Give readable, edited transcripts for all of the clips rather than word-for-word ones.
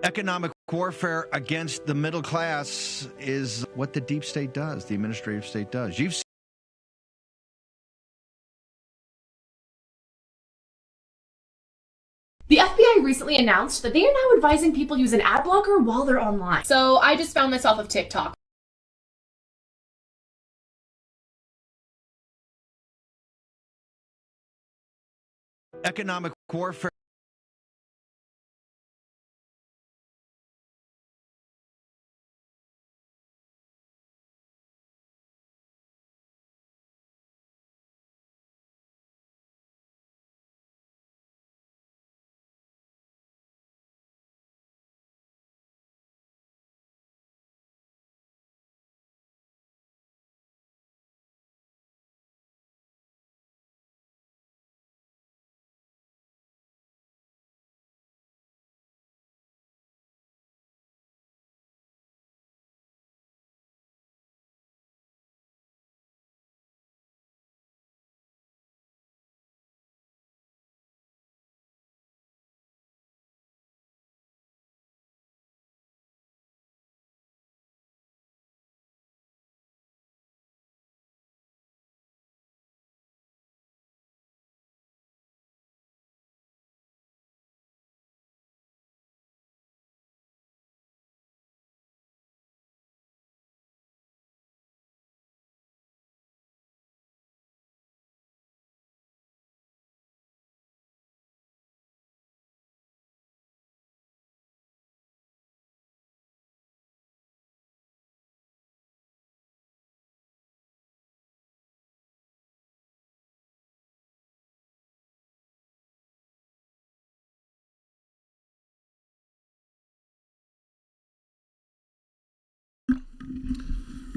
Economic warfare against the middle class is what the deep state does, the administrative state does. The FBI recently announced that they are now advising people use an ad blocker while they're online. So I just found this off of TikTok. Economic warfare.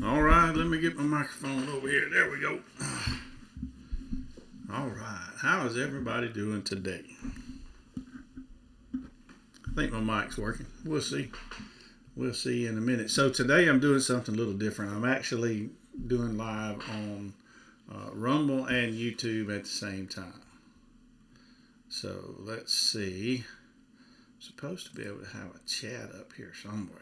All right, let me get my microphone over here. There we go. All right, how is everybody doing today? I think my mic's working. We'll see. We'll see in a minute. So today I'm doing something a little different. I'm actually doing live on Rumble and YouTube at the same time. So let's see. I'm supposed to be able to have a chat up here somewhere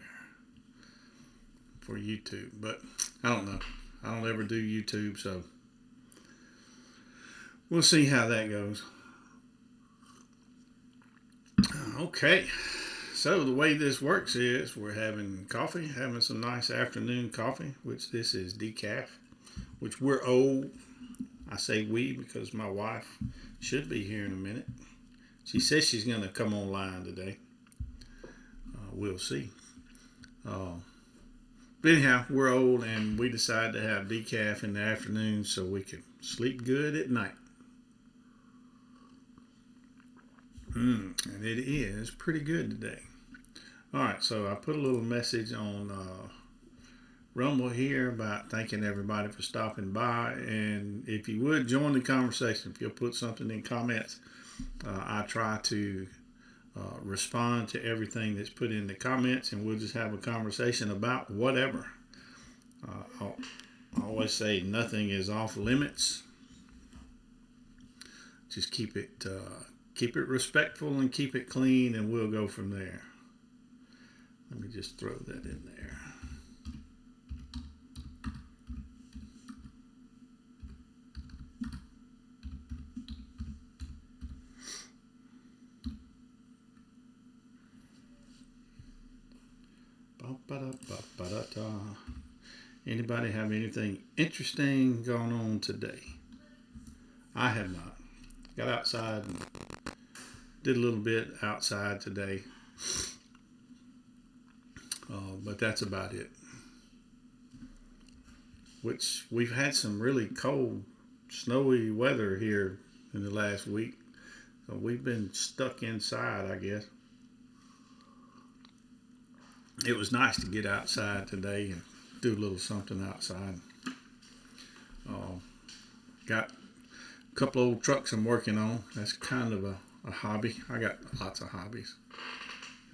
for YouTube, but I don't know. I don't ever do YouTube, so we'll see how that goes. Okay, so the way this works is we're having coffee, having some nice afternoon coffee, which this is decaf, which we're old. I say we because my wife should be here in a minute. She says she's going to come online today. We'll see. But anyhow, we're old and we decided to have decaf in the afternoon so we could sleep good at night. And it is pretty good today. Alright, so I put a little message on Rumble here about thanking everybody for stopping by. And if you would join the conversation, if you'll put something in comments, I try to respond to everything that's put in the comments, and we'll just have a conversation about whatever. I always say nothing is off limits. Just keep it respectful and keep it clean, and we'll go from there. Let me just throw that in there. Anybody have anything interesting going on today? I have not. Got outside and did a little bit outside today. But that's about it. Which we've had some really cold, snowy weather here in the last week. So we've been stuck inside, I guess. It was nice to get outside today and do a little something outside. Got a couple old trucks I'm working on. That's kind of a hobby. I got lots of hobbies.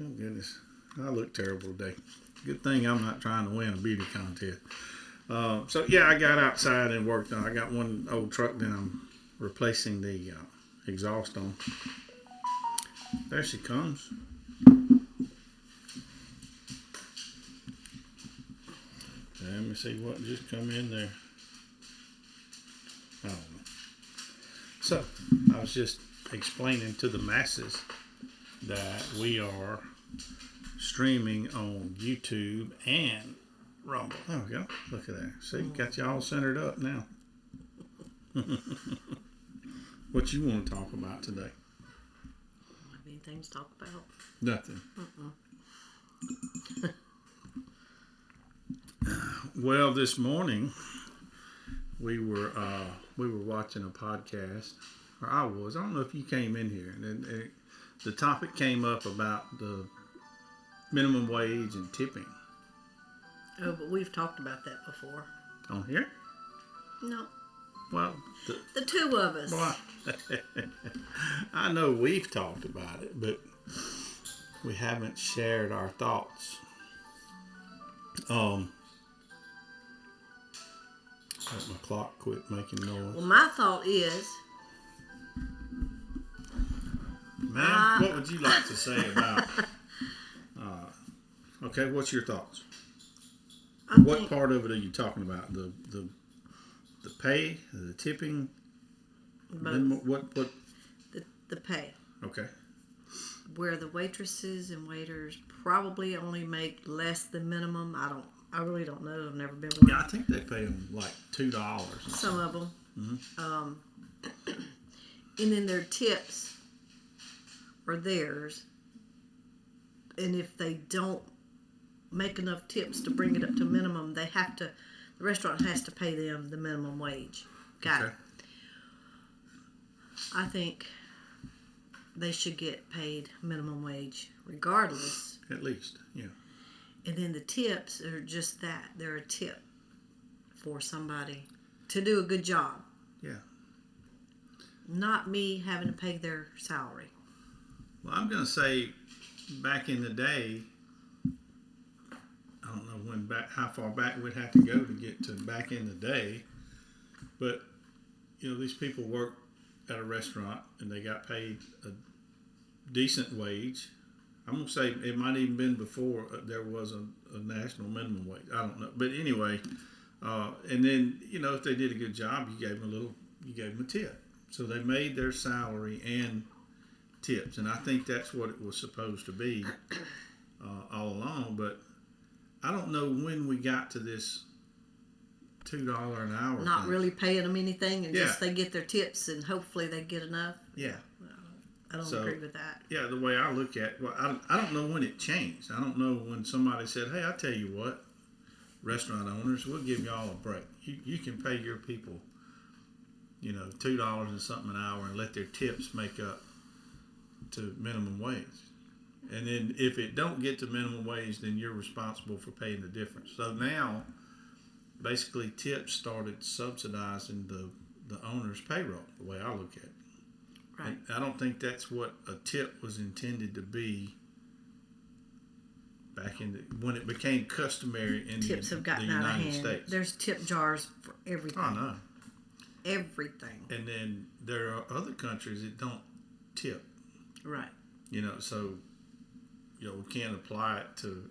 Oh goodness, I look terrible today. Good thing I'm not trying to win a beauty contest. So yeah, I got outside and worked on. I got one old truck that I'm replacing the exhaust on. There she comes. Let me see what just come in there. I don't know. So, I was just explaining to the masses that we are streaming on YouTube and Rumble. There we go. Look at that. See, got you all centered up now. What you want to talk about today? Anything to talk about? Nothing. Well, this morning we were watching a podcast, or I was. I don't know if you came in here, and the topic came up about the minimum wage and tipping. Oh, but we've talked about that before. On here? No. Well, The two of us. well, I know we've talked about it, but we haven't shared our thoughts. Let my clock quit making noise. Well, my thought is, Man, what would you like to say about? Okay, what's your thoughts? What part of it are you talking about? The pay, the tipping? What? the pay, Okay. where the waitresses and waiters probably only make less than minimum. I really don't know. I've never been one. Yeah, I think they pay them like $2. Some of them. Mm-hmm. And then their tips are theirs. And if they don't make enough tips to bring it up to minimum, the restaurant has to pay them the minimum wage. Got it. I think they should get paid minimum wage regardless. At least, yeah. And then the tips are just that. They're a tip for somebody to do a good job. Yeah. Not me having to pay their salary. Well, I'm going to say back in the day, I don't know how far back we'd have to go to get to back in the day, but, these people work at a restaurant and they got paid a decent wage. I'm going to say it might even been before there was a national minimum wage. I don't know. But anyway, and then, if they did a good job, you gave them a tip. So they made their salary and tips. And I think that's what it was supposed to be all along. But I don't know when we got to this $2 an hour Not thing. really paying them anything, and Yeah. just they get their tips, and hopefully they get enough. Yeah. I don't agree with that. Yeah, the way I look at it, I don't know when it changed. I don't know when somebody said, hey, I tell you what, restaurant owners, we'll give y'all a break. You can pay your people, $2 and something an hour and let their tips make up to minimum wage. And then if it don't get to minimum wage, then you're responsible for paying the difference. So now, basically, tips started subsidizing the owner's payroll, the way I look at it. Right. And I don't think that's what a tip was intended to be back when it became customary in Tips have the gotten out of United hand. States. There's tip jars for everything. I know. Everything. And then there are other countries that don't tip. Right. So we can't apply it to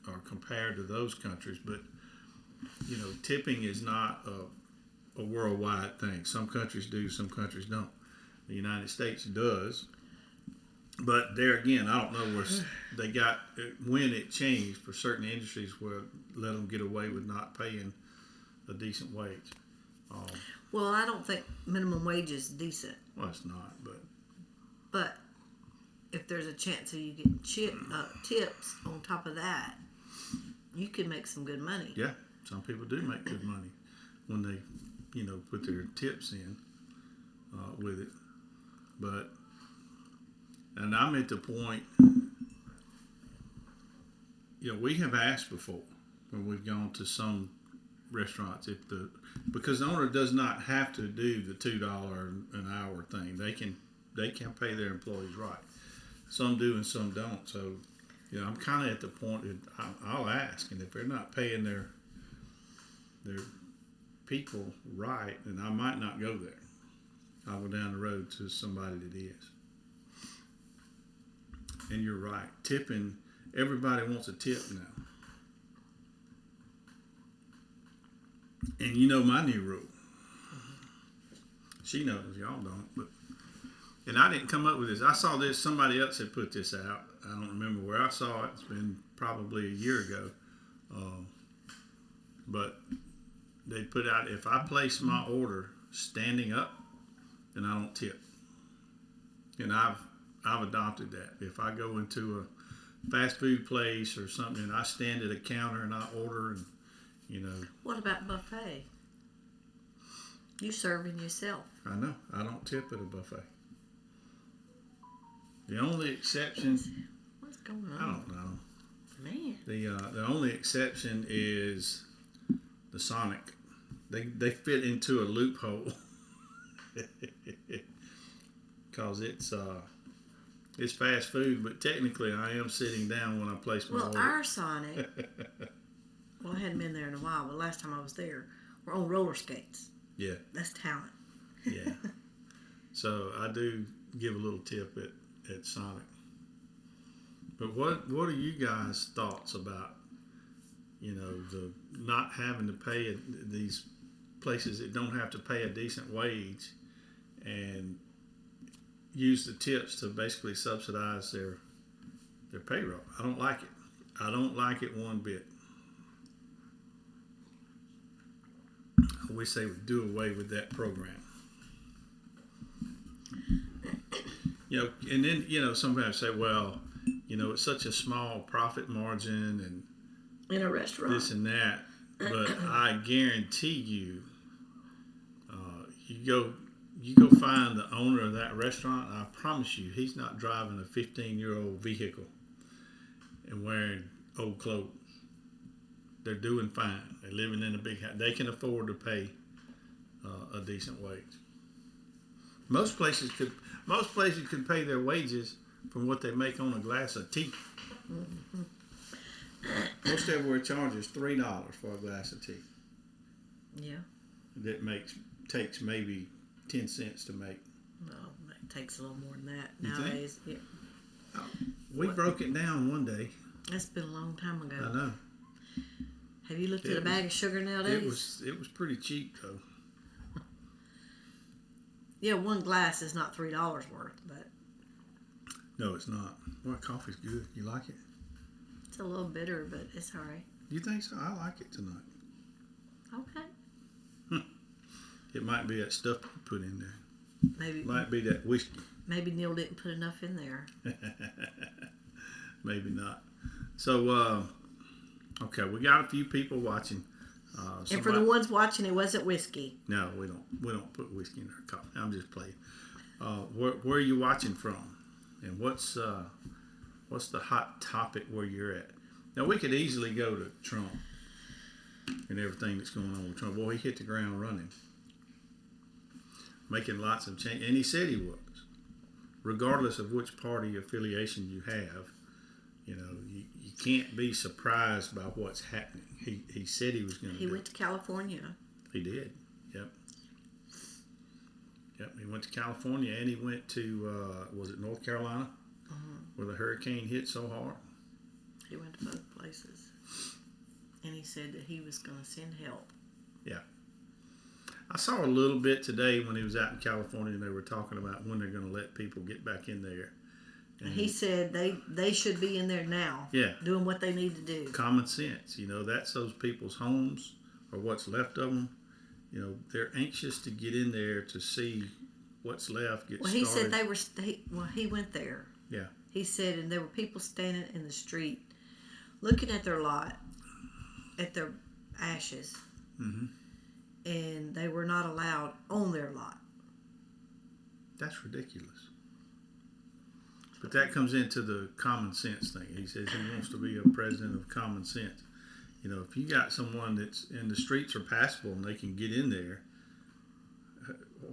or compare to those countries, but tipping is not a worldwide thing. Some countries do, some countries don't. The United States does, but there again, I don't know where they got when it changed for certain industries where let them get away with not paying a decent wage. Well, I don't think minimum wage is decent, Well, it's not, but if there's a chance of you getting tips on top of that, you can make some good money. yeah, some people do make good money when they, put their tips in with it. But, and I'm at the point, we have asked before when we've gone to some restaurants because the owner does not have to do the $2 an hour thing. They can pay their employees right. Some do and some don't. So, I'm kind of at the point that I'll ask, and if they're not paying their people right, then I might not go there. I'll go down the road to somebody that is. And you're right. Tipping, everybody wants a tip now. And you know my new rule. She knows, y'all don't. But and I didn't come up with this. I saw this. Somebody else had put this out. I don't remember where I saw it. It's been probably a year ago. But they put out, if I place my order standing up, then I don't tip. And I've adopted that. If I go into a fast food place or something and I stand at a counter and I order, and you know. What about buffet? You serving yourself. I know. I don't tip at a buffet. The only exception. What's going on? I don't know. Man. The only exception is the Sonic. They fit into a loophole because it's fast food, but technically I am sitting down when I place my order. Well, our Sonic. Well, I hadn't been there in a while, but last time I was there, we're on roller skates. Yeah. That's talent. Yeah. So I do give a little tip at Sonic. But what are you guys' thoughts about, you know, the not having to pay these places that don't have to pay a decent wage and use the tips to basically subsidize their payroll? I don't like it. I don't like it one bit. I wish they would do away with that program. You know, and then, you know, sometimes say, well, you know, it's such a small profit margin and In a restaurant. this and that. But I guarantee you, you go find the owner of that restaurant. I promise you, he's not driving a 15-year-old vehicle and wearing old clothes. They're doing fine. They're living in a big house. They can afford to pay a decent wage. Most places could pay their wages from what they make on a glass of tea. Mm-hmm. Most everywhere charges $3 for a glass of tea. Yeah. That takes maybe 10 cents to make. No, it takes a little more than that You nowadays. Yeah. We broke it down one day. That's been a long time ago. I know. Have you looked at a bag of sugar nowadays? It was pretty cheap though. Yeah, one glass is not $3 worth, but No, it's not. Well, coffee's good. You like it? it's a little bitter, but it's all right. You think so? I like it tonight. Okay. It might be that stuff you put in there. Maybe Might be that whiskey. maybe Neil didn't put enough in there. Maybe not. So, okay, we got a few people watching. And for the ones watching, it wasn't whiskey. No, we don't put whiskey in our coffee. I'm just playing. Where are you watching from, and what's the hot topic where you're at? Now we could easily go to Trump and everything that's going on with Trump. Boy, he hit the ground running, making lots of change, and he said he was. Regardless of which party affiliation you have, you know, you can't be surprised by what's happening. He said he was going to. He went to California. He did. Yep. He went to California, and he went to was it North Carolina, where the hurricane hit so hard. He went to both places, and he said that he was going to send help. Yeah. I saw a little bit today when he was out in California, and they were talking about when they're going to let people get back in there. And he said they should be in there now, Yeah. doing what they need to do. Common sense, you know, that's those people's homes or what's left of them. You know, they're anxious to get in there to see what's left, get Well, started. he said they were. He went there. Yeah. He said, and there were people standing in the street, looking at their lot, at their ashes, and they were not allowed on their lot. That's ridiculous. But that comes into the common sense thing. He says he wants to be a president of common sense. You know, if you got someone that's in the streets are passable and they can get in there,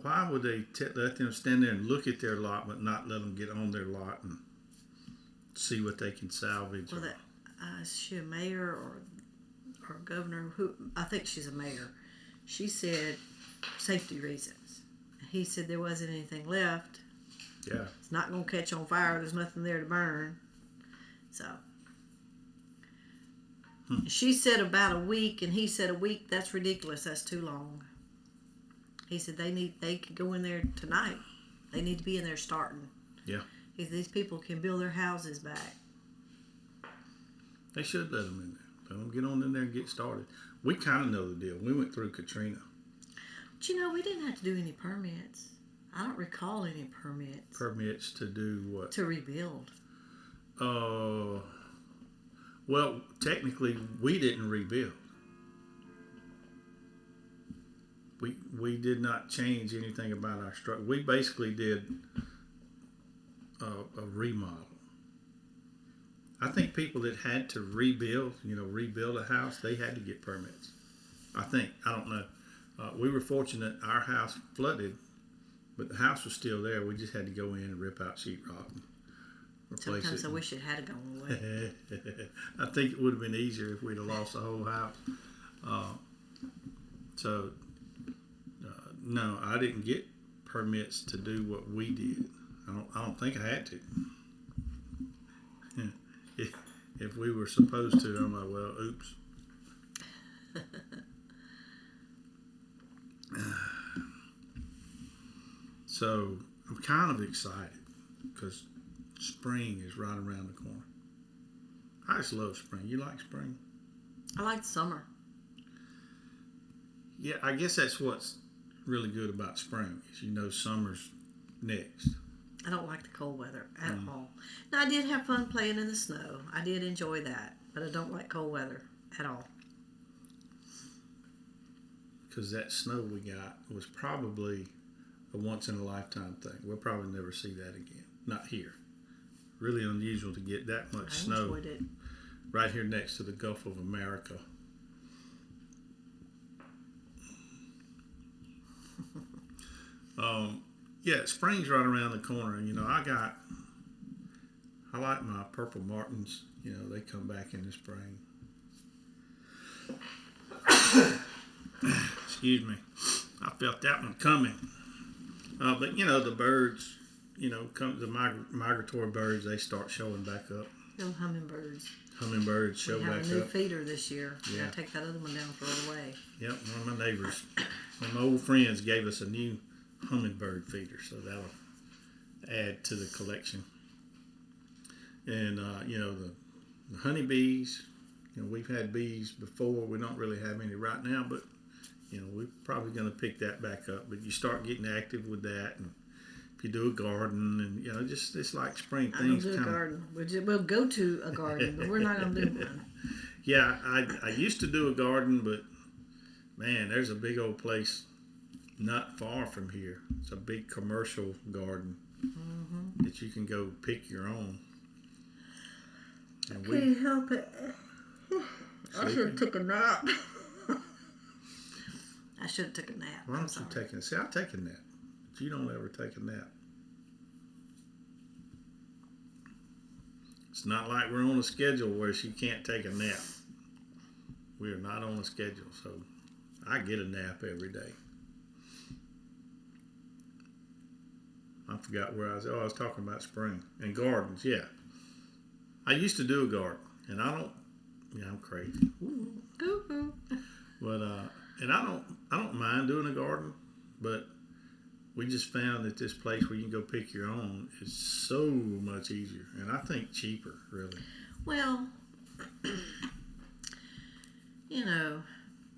why would they let them stand there and look at their lot but not let them get on their lot and see what they can salvage? Well, is she a mayor or governor? Who I think she's a mayor. She said safety reasons. He said there wasn't anything left. Yeah. It's not going to catch on fire. There's nothing there to burn. So. She said about a week, and he said a week. That's ridiculous. That's too long. He said they could go in there tonight. They need to be in there starting. Yeah. He said these people can build their houses back. They should let them in there. Let them get on in there and get started. We kind of know the deal. We went through Katrina. But you know, we didn't have to do any permits. I don't recall any permits. Permits to do what? To rebuild. Well, technically, we didn't rebuild. We did not change anything about our structure. We basically did a remodel. I think people that had to rebuild a house, they had to get permits. I think. I don't know. We were fortunate our house flooded, but the house was still there. We just had to go in and rip out sheetrock and replace Sometimes it. I wish it had gone away. I think it would have been easier if we'd have lost the whole house. No, I didn't get permits to do what we did. I don't think I had to. If we were supposed to, I'm like, well, oops. So I'm kind of excited because spring is right around the corner. I just love spring. You like spring? I like summer. Yeah, I guess that's what's really good about spring is summer's next. I don't like the cold weather at all. Now, I did have fun playing in the snow. I did enjoy that, but I don't like cold weather at all. Because that snow we got was probably a once-in-a-lifetime thing. We'll probably never see that again. Not here. Really unusual to get that much I snow enjoyed it. right here next to the Gulf of America. Yeah, spring's right around the corner. I like my purple martins. They come back in the spring. Excuse me. I felt that one coming. But the birds, the migratory birds, they start showing back up. Little hummingbirds. Hummingbirds show we back have a new up. feeder this year. Yeah. Gotta take that other one down, throw it away. Yep, one of my neighbors, one of my old friends gave us a new hummingbird feeder, so that'll add to the collection. And the honeybees, we've had bees before. We don't really have any right now, but we're probably going to pick that back up. But you start getting active with that, and if you do a garden, and just it's like spring I things. don't do a garden. We'll go to a garden, but we're not going to do one. Yeah, I used to do a garden, but man, there's a big old place not far from here. It's a big commercial garden that you can go pick your own. And Can't help it. I should have took a nap. I should have took a nap. Why don't you take a nap? See, I take a nap, but you don't ever take a nap. It's not like we're on a schedule where she can't take a nap. We are not on a schedule, so I get a nap every day. I forgot where I was. Oh, I was talking about spring and gardens. Yeah, I used to do a garden, and I don't. Yeah, I'm crazy. But and I don't mind doing a garden, but we just found that this place where you can go pick your own is so much easier, and I think cheaper, really. Well,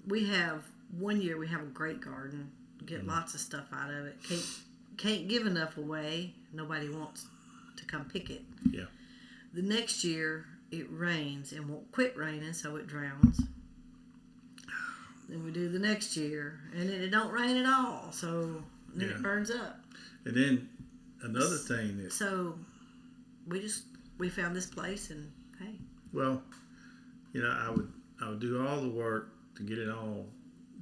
we have one year we have a great garden, get lots of stuff out of it. Can't give enough away. Nobody wants to come pick it. Yeah. The next year it rains and won't quit raining, so it drowns. Then we do the next year, and then it don't rain at all, so then it burns up. And then another thing that So we found this place, and hey. Well, I would do all the work to get it all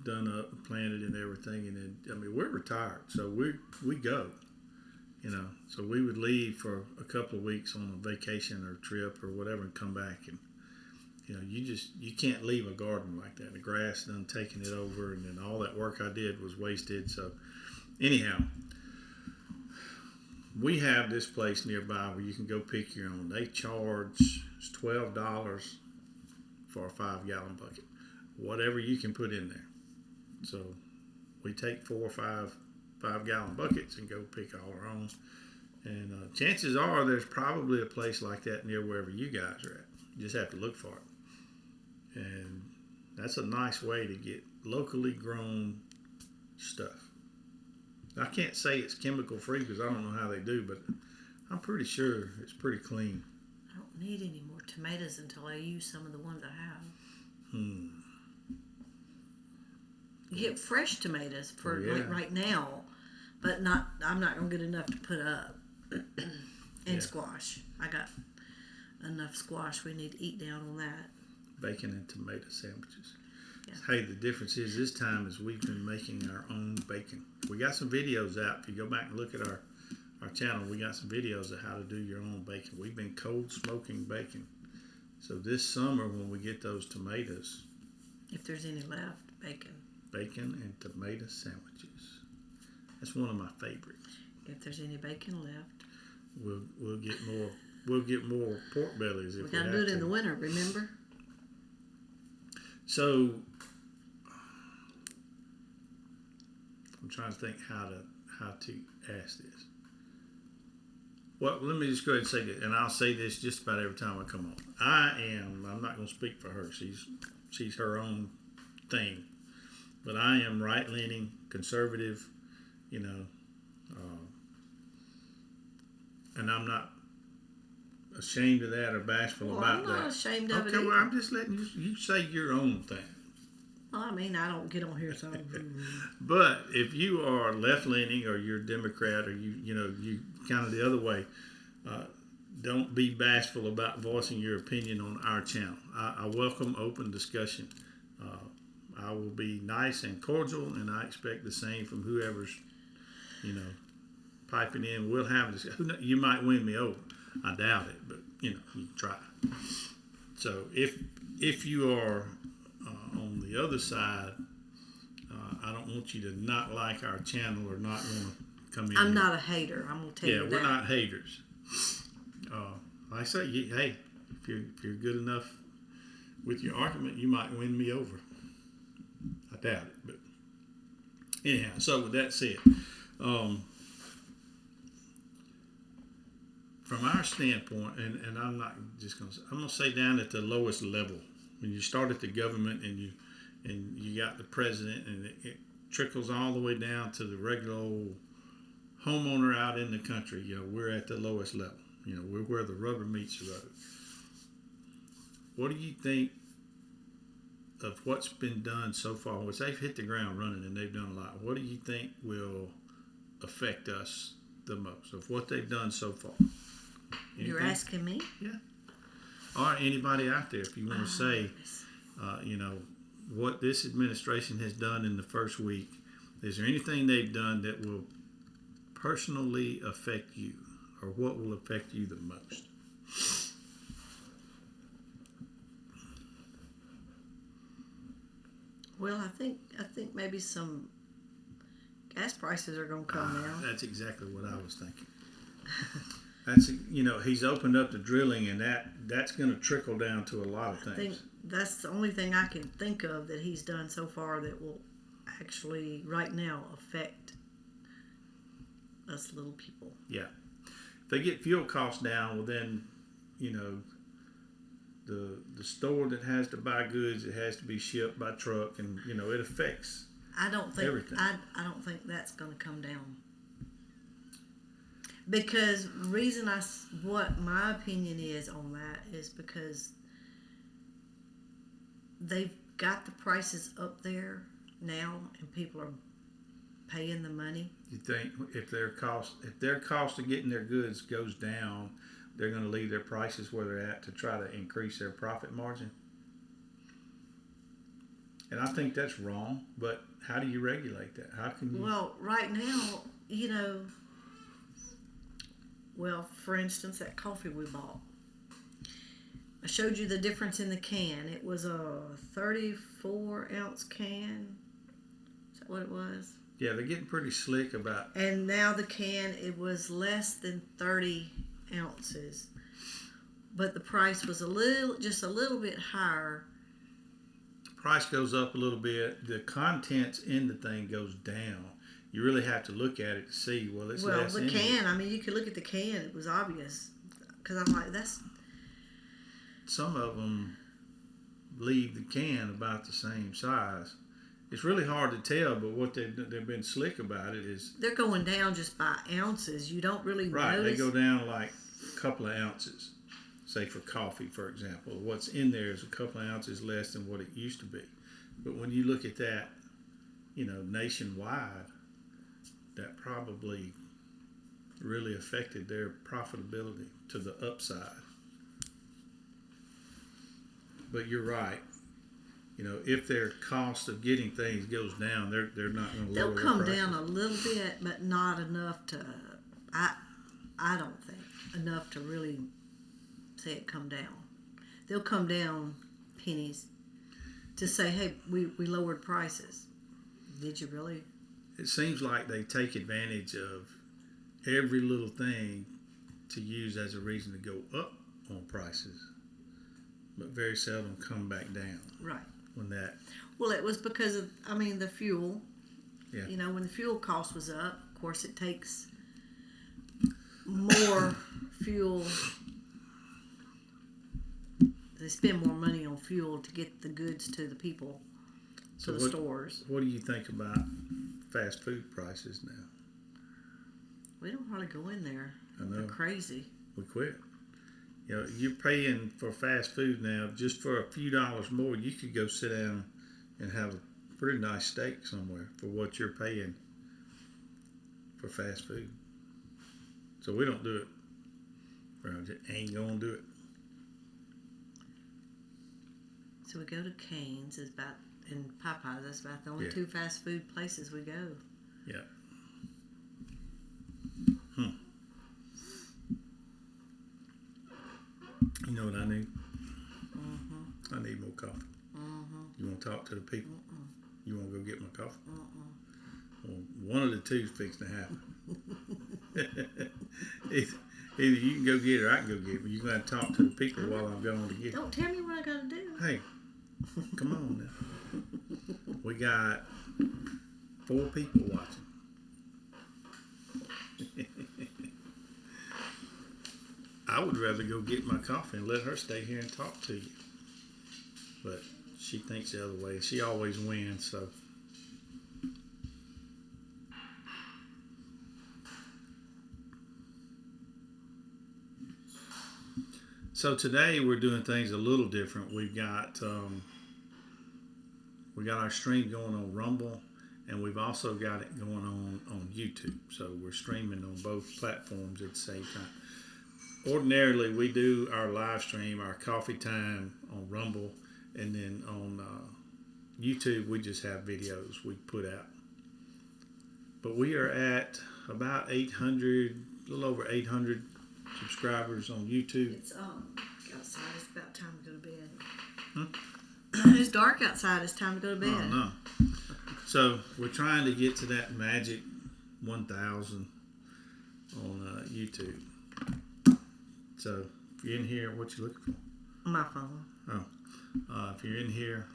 done up and planted and everything, and then we're retired, so we go. So we would leave for a couple of weeks on a vacation or trip or whatever and come back, and you can't leave a garden like that. The grass done taking it over, and then all that work I did was wasted. So anyhow, we have this place nearby where you can go pick your own. They charge $12 for a 5-gallon bucket. Whatever you can put in there. So we take 4 or 5-gallon buckets and go pick all our own. And chances are there's probably a place like that near wherever you guys are at. You just have to look for it. And that's a nice way to get locally grown stuff. I can't say it's chemical free because I don't know how they do, but I'm pretty sure it's pretty clean. I don't need any more tomatoes until I use some of the ones I have. You get fresh tomatoes for like right now, but I'm not gonna get enough to put up. And squash. I got enough squash we need to eat down on that. Bacon and tomato sandwiches. Yeah. Hey, the difference is this time is we've been making our own bacon. We got some videos out. If you go back and look at our channel, we got some videos of how to do your own bacon. We've been cold smoking bacon. So this summer when we get those tomatoes, if there's any left, bacon and tomato sandwiches. That's one of my favorites. If there's any bacon left, we'll get more. We'll get more pork bellies if we gotta do it in the winter. Remember. So I'm trying to think how to ask this. Well, let me just go ahead and say this, and I'll say this just about every time I come on. I'm not going to speak for her. She's her own thing, but I am right-leaning, conservative, and I'm not ashamed of that or bashful about that. I'm not ashamed of it. Okay, well, I'm just letting you say your own thing. Well, I mean, I don't get on here, so. But if you are left-leaning or you're Democrat or you kind of the other way, don't be bashful about voicing your opinion on our channel. I welcome open discussion. I will be nice and cordial, and I expect the same from whoever's, piping in. We'll have a discussion. You might win me over. I doubt it, but you can try. So if you are on the other side, I don't want you to not like our channel or not want to come in. I'm not a hater. I'm gonna tell you that. Yeah, we're not haters. Like I say, hey, if you're good enough with your argument, you might win me over. I doubt it, but anyhow. So with that said, from our standpoint, and I'm not just going to, I'm going to say down at the lowest level, when you start at the government and you got the president, and it trickles all the way down to the regular old homeowner out in the country. We're at the lowest level. We're where the rubber meets the road. What do you think of what's been done so far? Which they've hit the ground running and they've done a lot. What do you think will affect us the most of what they've done so far? Anything? You're asking me? Yeah. Or anybody out there, if you want to say, what this administration has done in the first week. Is there anything they've done that will personally affect you, or what will affect you the most? Well, I think maybe some gas prices are going to come down. That's exactly what I was thinking. That's he's opened up the drilling, and that's going to trickle down to a lot of things. I think that's the only thing I can think of that he's done so far that will actually right now affect us little people. Yeah. If they get fuel costs down, well then, the store that has to buy goods, it has to be shipped by truck, and it affects everything. I don't think that's going to come down. Because what my opinion is on that is because they've got the prices up there now, and people are paying the money. You think if their cost of getting their goods goes down, they're going to leave their prices where they're at to try to increase their profit margin? And I think that's wrong. But how do you regulate that? How can you? Well, right now, for instance, that coffee we bought. I showed you the difference in the can. It was a 34-ounce can. Is that what it was? Yeah, they're getting pretty slick about. And now the can, it was less than 30 ounces. But the price was just a little bit higher price goes up a little bit, the contents in the thing goes down. You really have to look at it to see, well, it's Well, less the in can, it. I mean, you could look at the can, it was obvious. Because I'm like, that's, Some of them leave the can about the same size. It's really hard to tell, but what they've been slick about it is, they're going down just by ounces. You don't really right, notice. they go down like a couple of ounces. Say for coffee, for example, what's in there is a couple of ounces less than what it used to be. But when you look at that, nationwide, that probably really affected their profitability to the upside. But you're right. If their cost of getting things goes down, they're not going to They'll lower come their prices. down a little bit, but not enough to, I don't think, enough to really say it come down. They'll come down pennies to say, hey, we lowered prices. Did you really? It seems like they take advantage of every little thing to use as a reason to go up on prices, but very seldom come back down. Right. When that, Well, it was because of, the fuel. yeah. When the fuel cost was up, of course, it takes more fuel. They spend more money on fuel to get the goods to the people, to the stores. What do you think about fast food prices now? We don't hardly go in there. I know. They're crazy. We quit. You're paying for fast food now just for a few dollars more. You could go sit down and have a pretty nice steak somewhere for what you're paying for fast food. So we don't do it. We just ain't gonna do it. So we go to Cane's, and Popeyes. That's about the only Yeah. two fast food places we go. Yeah. You know what I need? I need more coffee. You want to talk to the people? You want to go get my coffee? Well, one of the two's fixing to happen. Either you can go get it or I can go get it, but you're going to talk to the people while I'm going to get it. Don't tell me what I gotta do. Hey, come on now. We got 4 people watching. I would rather go get my coffee and let her stay here and talk to you. But she thinks the other way. She always wins, so. So today we're doing things a little different. We got our stream going on Rumble, and we've also got it going on YouTube. So we're streaming on both platforms at the same time. Ordinarily, we do our live stream, our coffee time on Rumble, and then on YouTube, we just have videos we put out. But we are at about 800, a little over 800 subscribers on YouTube. It's outside. It's about time to go to bed. It's dark outside. It's time to go to bed. Oh, no. So we're trying to get to that magic 1,000 on YouTube. So if you're in here, what you looking for? My phone. If you're in here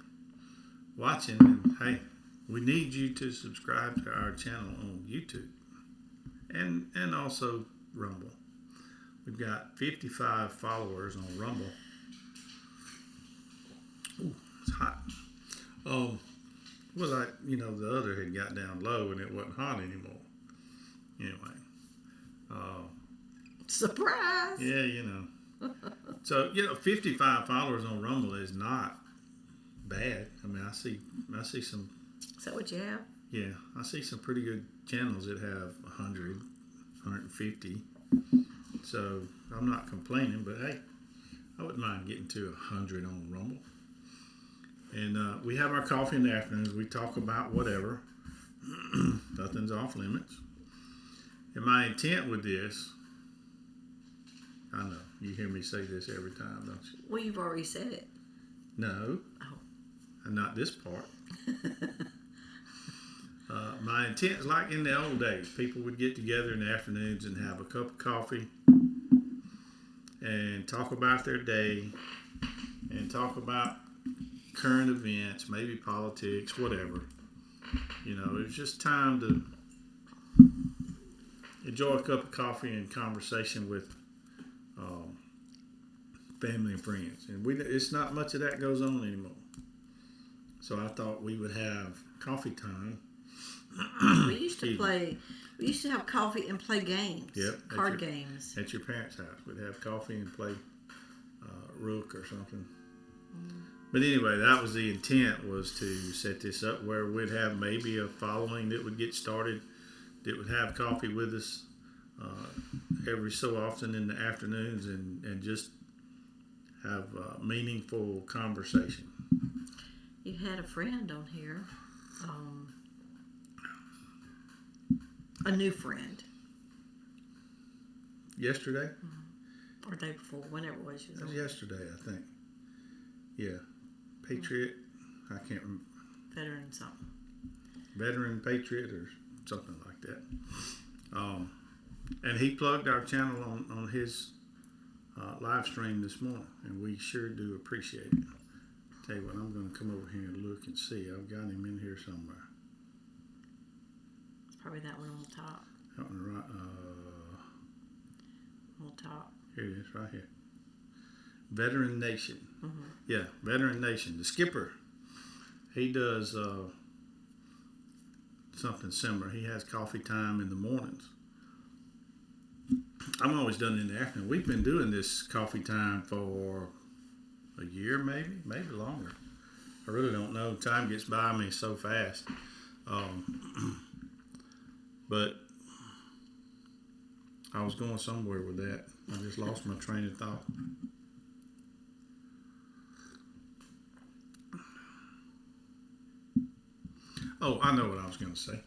watching, then hey, we need you to subscribe to our channel on YouTube and also Rumble. We've got 55 followers on Rumble. Ooh, it's hot. Well, the other had got down low and it wasn't hot anymore. Anyway. Surprise! Yeah, So, 55 followers on Rumble is not bad. I mean, I see some. Is that what you have? Yeah, I see some pretty good channels that have 100, 150. So I'm not complaining, but hey, I wouldn't mind getting to 100 on Rumble. And we have our coffee in the afternoons. We talk about whatever. Nothing's off limits. And my intent with this, I know, you hear me say this every time, don't you? Well, you've already said it. No. Oh. And not this part. My intent is like in the old days. People would get together in the afternoons and have a cup of coffee and talk about their day and talk about current events, maybe politics, whatever. You know, it's just time to enjoy a cup of coffee and conversation with family and friends. And it's not much of that goes on anymore. So I thought we would have coffee time. We used to have coffee and play games. Yep. Card games. At your parents' house. We'd have coffee and play Rook or something. But anyway, that was the intent, was to set this up where we'd have maybe a following that would get started that would have coffee with us every so often in the afternoons and just have meaningful conversation. You had a friend on here, a new friend. Yesterday? Or day before, whenever it was. That was yesterday, I think. Yeah. Patriot. I can't remember. Veteran something. Veteran Patriot or something like that. And he plugged our channel on his live stream this morning, and we sure do appreciate it. Tell you what, I'm going to come over here and look and see. I've got him in here somewhere. It's probably that one on the top. That one right. On the top. Here it is, right here. Veteran Nation. Mm-hmm. Yeah, Veteran Nation. The skipper, he does something similar. He has coffee time in the mornings. I'm always done it in the afternoon. We've been doing this coffee time for a year, maybe longer. I really don't know. Time gets by me so fast. But I was going somewhere with that. I just lost my train of thought. Oh, I know what I was going to say.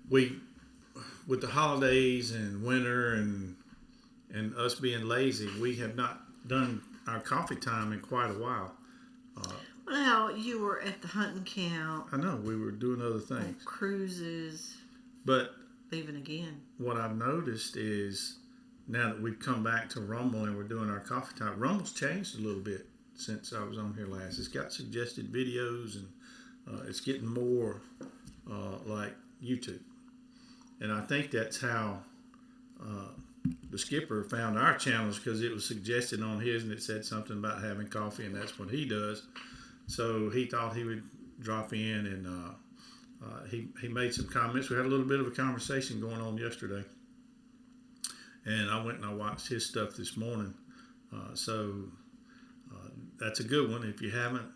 With the holidays and winter and us being lazy, we have not done our coffee time in quite a while. Well, you were at the hunting camp. I know, we were doing other things. Cruises. But leaving again. What I've noticed is now that we've come back to Rumble and we're doing our coffee time, Rumble's changed a little bit since I was on here last. It's got suggested videos and it's getting more like YouTube. And I think that's how the skipper found our channels, because it was suggested on his and it said something about having coffee, and that's what he does. So he thought he would drop in, and he made some comments. We had a little bit of a conversation going on yesterday, and I went and I watched his stuff this morning. So that's a good one. If you haven't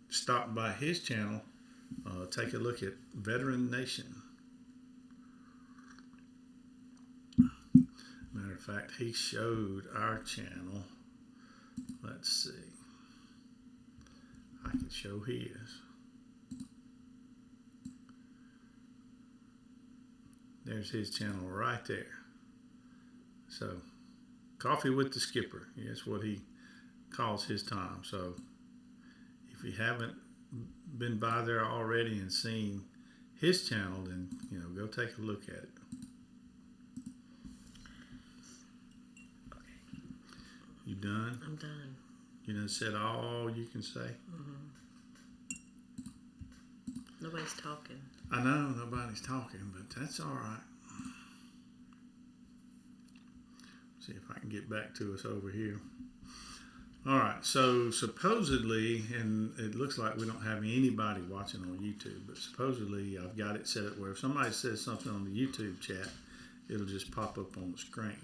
stopped by his channel, take a look at Veteran Nation. Matter of fact, he showed our channel. Let's see. I can show his. There's his channel right there. So, Coffee with the Skipper. That's what he calls his time. So, if you haven't been by there already and seen his channel, then go take a look at it. You done? I'm done. You done said all you can say? Mm-hmm. Nobody's talking. I know nobody's talking, but that's all right. See if I can get back to us over here. All right, so supposedly, and it looks like we don't have anybody watching on YouTube, but supposedly I've got it set up where if somebody says something on the YouTube chat, it'll just pop up on the screen.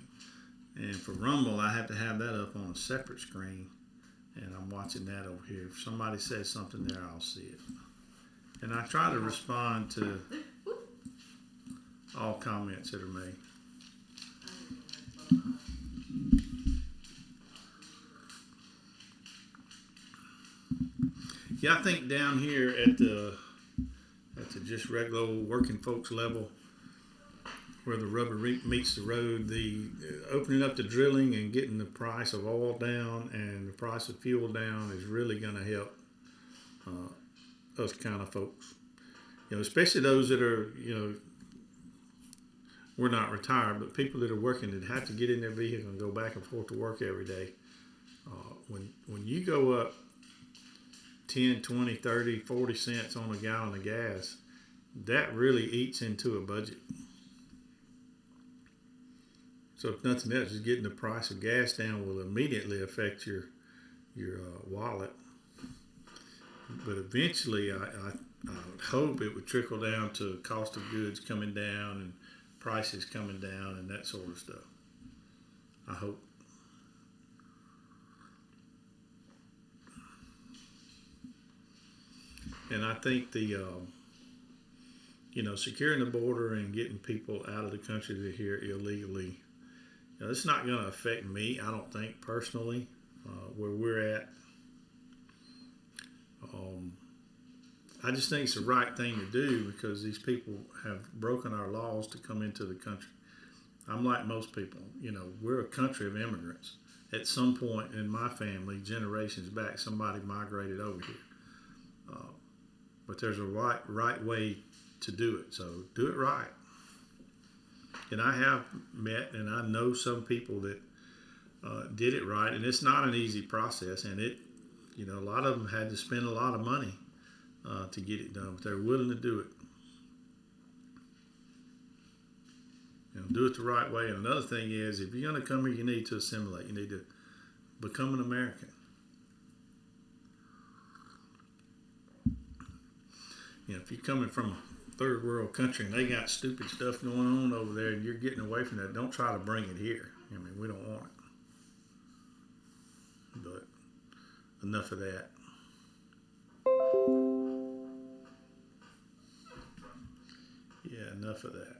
And for Rumble, I have to have that up on a separate screen, and I'm watching that over here. If somebody says something there, I'll see it. And I try to respond to all comments that are made. Yeah, I think down here at the just regular old working folks level, where the rubber meets the road, the opening up the drilling and getting the price of oil down and the price of fuel down is really going to help us kind of folks. Especially those that are, we're not retired, but people that are working that have to get in their vehicle and go back and forth to work every day. When you go up 10, 20, 30, 40 cents on a gallon of gas, that really eats into a budget. So if nothing else, just getting the price of gas down will immediately affect your wallet. But eventually, I would hope it would trickle down to cost of goods coming down and prices coming down and that sort of stuff. I hope. And I think securing the border and getting people out of the country that are here illegally, it's not going to affect me, I don't think, personally, where we're at. I just think it's the right thing to do because these people have broken our laws to come into the country. I'm like most people, we're a country of immigrants. At some point in my family, generations back, somebody migrated over here. But there's a right way to do it, so do it right. And I have met and I know some people that did it right, and it's not an easy process, and a lot of them had to spend a lot of money to get it done, but they're willing to do it. Do it the right way. And another thing is, if you're going to come here, you need to assimilate. You need to become an American. If you're coming from a third world country and they got stupid stuff going on over there and you're getting away from that, don't try to bring it here. We don't want it. But enough of that. Yeah, enough of that.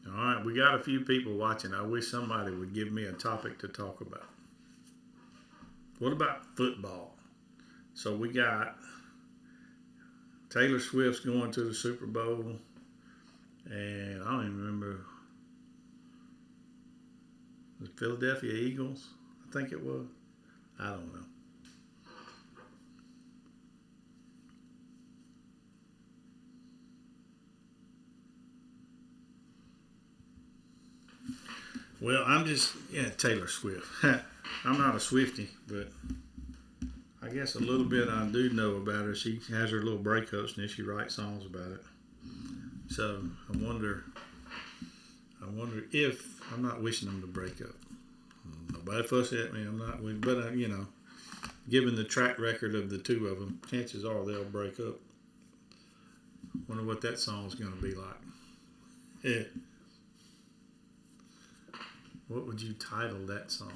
All right, we got a few people watching. I wish somebody would give me a topic to talk about. What about football? So we got Taylor Swift's going to the Super Bowl, and I don't even remember, the Philadelphia Eagles, I think it was. I don't know. Well, Taylor Swift. I'm not a Swiftie, but I guess a little bit I do know about her. She has her little breakups and then she writes songs about it. So I wonder if, I'm not wishing them to break up. Nobody fuss at me, I'm not, but given the track record of the two of them, chances are they'll break up. Wonder what that song's going to be like. Yeah. What would you title that song?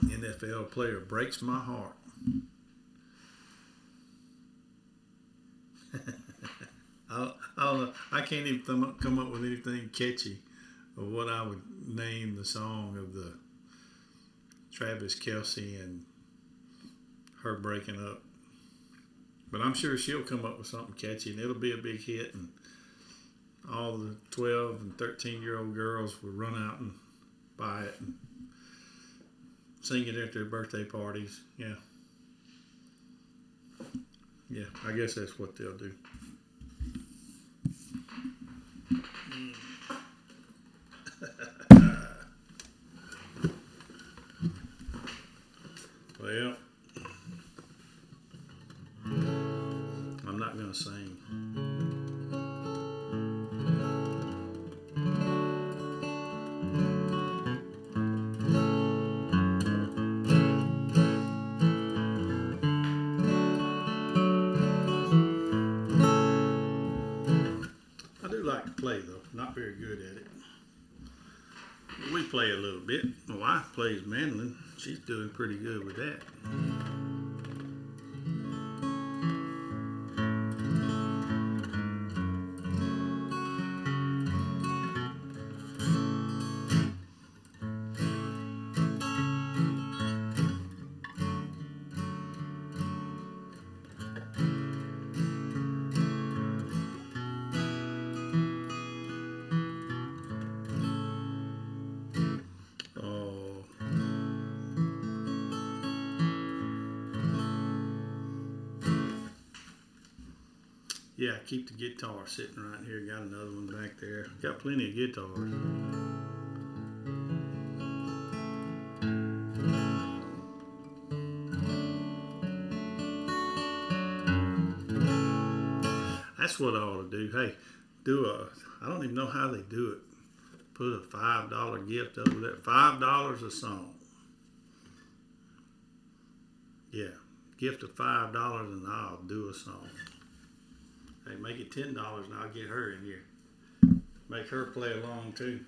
NFL player breaks my heart. I don't know. I can't even come up with anything catchy of what I would name the song of the Travis Kelce and her breaking up. But I'm sure she'll come up with something catchy and it'll be a big hit, and all the 12 and 13-year-old girls will run out and buy it and sing it at their birthday parties. Yeah. Yeah, I guess that's what they'll do. Well, I'm not going to sing. I do like to play, though. Not very good at it. We play a little bit. My wife plays mandolin. She's doing pretty good with that. Oh. Yeah, I keep the guitar sitting right here. Got another one back there. Got plenty of guitars. That's what I ought to do. Hey, I don't even know how they do it. Put a $5 gift over there. $5 a song. Yeah, gift of $5 and I'll do a song. Hey, make it $10 and I'll get her in here. Make her play along too.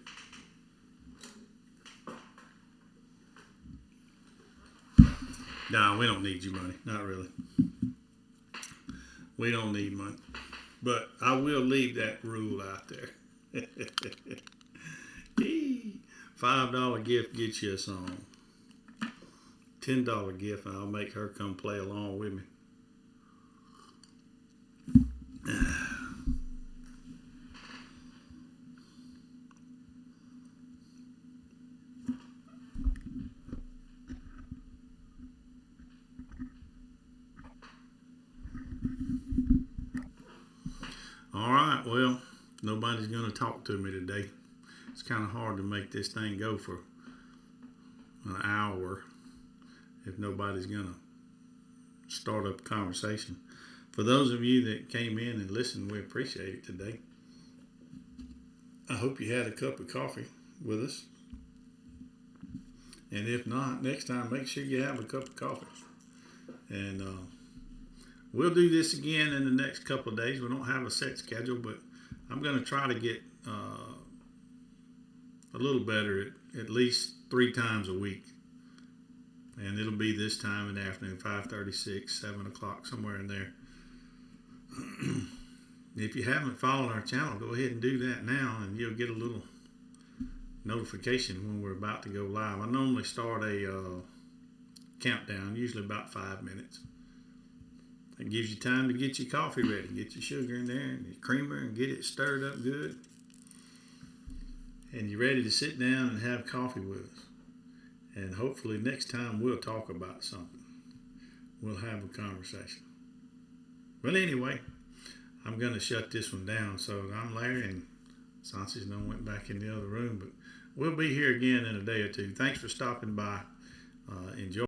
No, we don't need your money. Not really. We don't need money. But I will leave that rule out there. $5 gift gets you a song. $10 gift and I'll make her come play along with me. All right, well, nobody's going to talk to me today. It's kind of hard to make this thing go for an hour if nobody's going to start up a conversation. For those of you that came in and listened, we appreciate it today. I hope you had a cup of coffee with us. And if not, next time make sure you have a cup of coffee. And we'll do this again in the next couple of days. We don't have a set schedule, but I'm going to try to get a little better at least 3 times a week. And it'll be this time in the afternoon, 5:30, 6, 7 o'clock, somewhere in there. If you haven't followed our channel, go ahead and do that now, and you'll get a little notification when we're about to go live. I normally start a countdown, usually about 5 minutes. It gives you time to get your coffee ready, get your sugar in there and your creamer and get it stirred up good. And you're ready to sit down and have coffee with us. And hopefully next time we'll talk about something. We'll have a conversation. Well, anyway, I'm going to shut this one down. So I'm Larry, and Sanchez went back in the other room. But we'll be here again in a day or two. Thanks for stopping by. Enjoy.